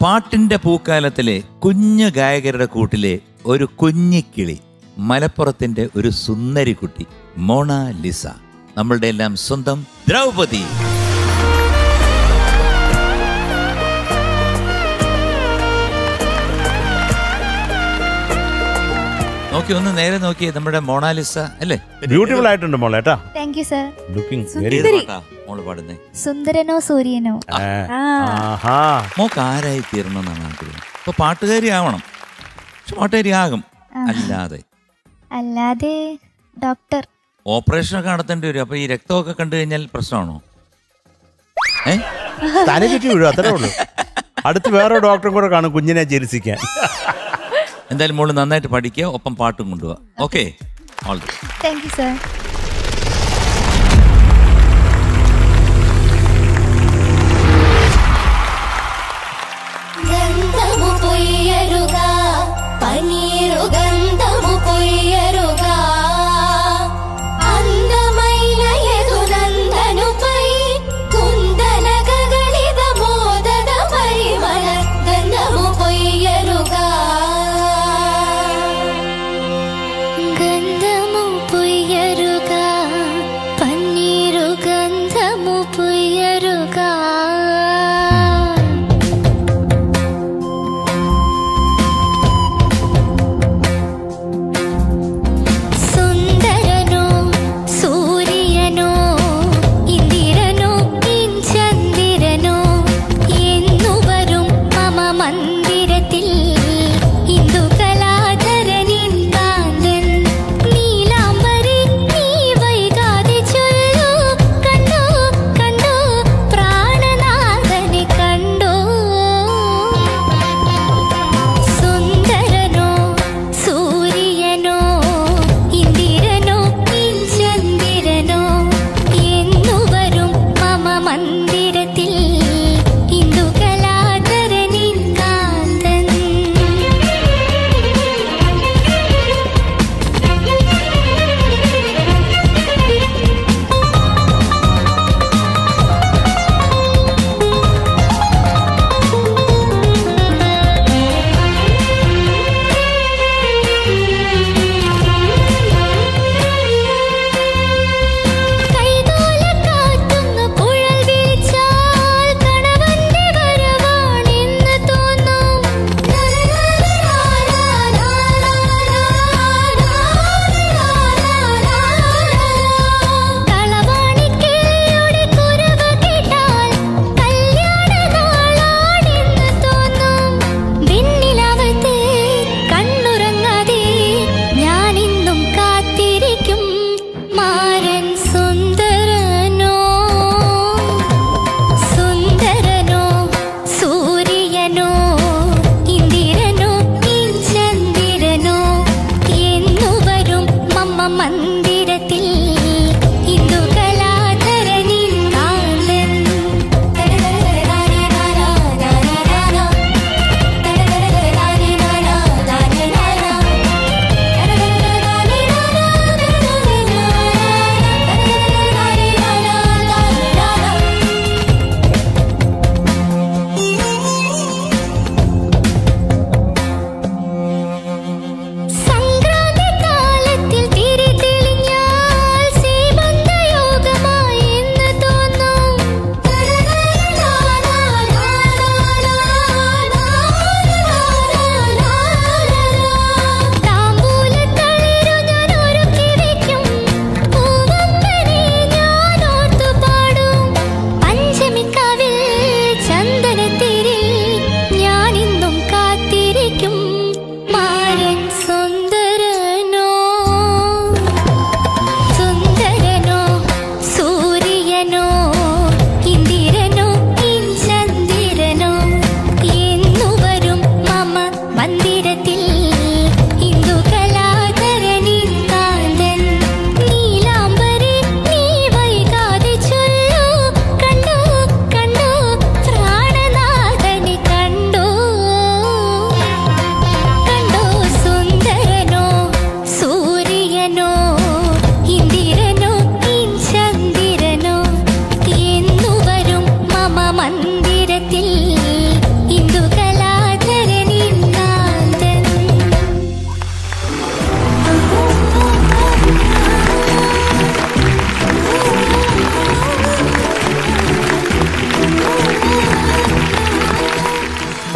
പാട്ടിന്റെ പൂക്കാലത്തിലെ കുഞ്ഞു ഗായകരുടെ കൂട്ടിലെ ഒരു കുഞ്ഞിക്കിളി, മലപ്പുറത്തിന്റെ ഒരു സുന്ദരിക്കുട്ടി, മൊണാലിസ, നമ്മളുടെ എല്ലാം സ്വന്തം ദ്രൗപദി. നോക്കി, ഒന്ന് നേരെ നോക്കിയേ, നമ്മുടെ മൊണാലിസ അല്ലേ? ബ്യൂട്ടിഫുൾ ആയിട്ടുണ്ട് മോളെ. Thank you sir. മോള് പാടുന്നേ സുന്ദരനോ സൂര്യനോ. മോക്ക് ആരായി തീരണമെന്നാണ് ആഗ്രഹം? ഇപ്പൊ പാട്ടുകാരി ആവണം, പക്ഷെ പാട്ടുകാരി ആകും. അല്ലാതെ ഡോക്ടർ. ഓപ്പറേഷനൊക്കെ നടത്തേണ്ടി വരും. അപ്പൊ ഈ രക്തമൊക്കെ കണ്ടു കഴിഞ്ഞാൽ പ്രശ്നമാണോ? തലചുറ്റി വീഴും, അത്രേ ഉള്ളൂ. അടുത്ത് വേറെ ഡോക്ടറും കൂടെ കാണും കുഞ്ഞിനെ ചികിത്സിക്കാൻ. എന്തായാലും മോള് നന്നായിട്ട് പഠിക്കുക, ഒപ്പം പാട്ടും കൊണ്ടുപോവാ. Okay, all the best. Thank you sir. గంధము పొయ్యరుగా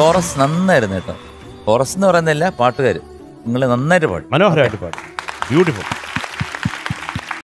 കോറസ് നന്നായിരുന്നു കേട്ടോ. കോറസ് എന്ന് പറയുന്നില്ല, പാട്ടുകാർ നിങ്ങൾ നന്നായിട്ട് പാടി. മനോഹരമായിട്ട് പാടി. ബ്യൂട്ടിഫുൾ.